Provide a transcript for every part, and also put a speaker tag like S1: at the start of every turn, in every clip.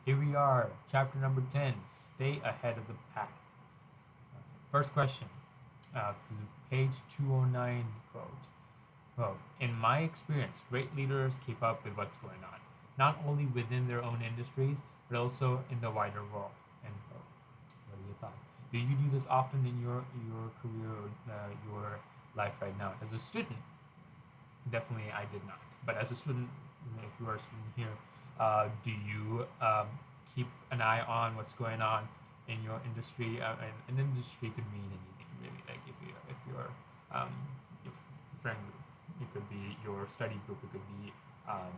S1: Here we are, chapter number 10, Stay Ahead of the Pack. First question, to page 209 quote. Quote, in my experience, great leaders keep up with what's going on, not only within their own industries, but also in the wider world. End quote. What are your thoughts? Do you do this often in your career or your life right now? As a student, definitely I did not. But as a student, if you are a student here, do you keep an eye on what's going on in your industry? And an industry could mean anything really. Like if you're if friend group, it could be your study group. It could be um,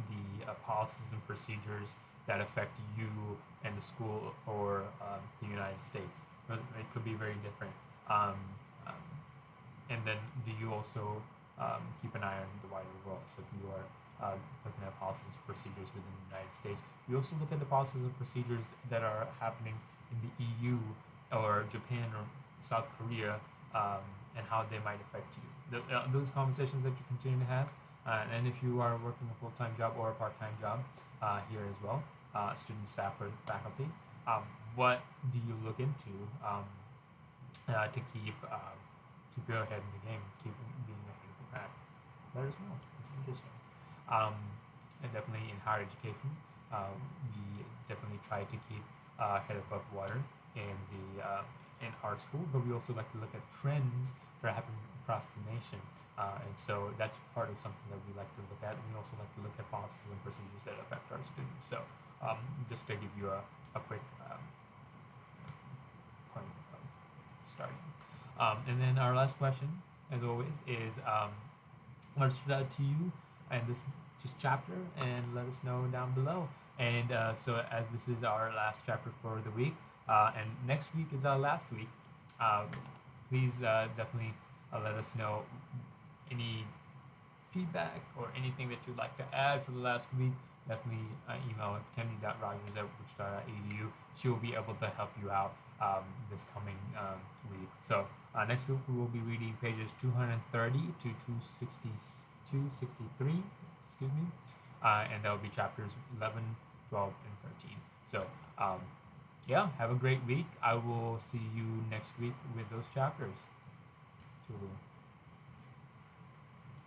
S1: the policies and procedures that affect you and the school or the United States. But it could be very different. Um, um, and then do you also keep an eye on the wider world? So if you are looking at policies and procedures within the United States, you also look at the policies and procedures that are happening in the EU or Japan or South Korea, and how they might affect you. Those conversations that you continue to have, and if you are working a full-time job or a part-time job here as well, student, staff, or faculty, what do you look into to keep your head in the game, keep being ahead of the pack. That as well. It's interesting. Um, and definitely in higher education, we definitely try to keep head above water in the in our school, but we also like to look at trends that are happening across the nation. And so that's part of something that we like to look at. And we also like to look at policies and procedures that affect our students. So just to give you a quick point of starting. And then our last question, as always, is what stood out to you in this just chapter, and let us know down below. And so, as this is our last chapter for the week, and next week is our last week, uh, please definitely let us know any feedback or anything that you'd like to add for the last week. Definitely email kenny.rogers@wichita.edu. She will be able to help you out this coming week. So next week we will be reading pages 230 to 263, excuse me, and that will be chapters 11, 12, and 13. So yeah, have a great week. I will see you next week with those chapters. Toodaloo.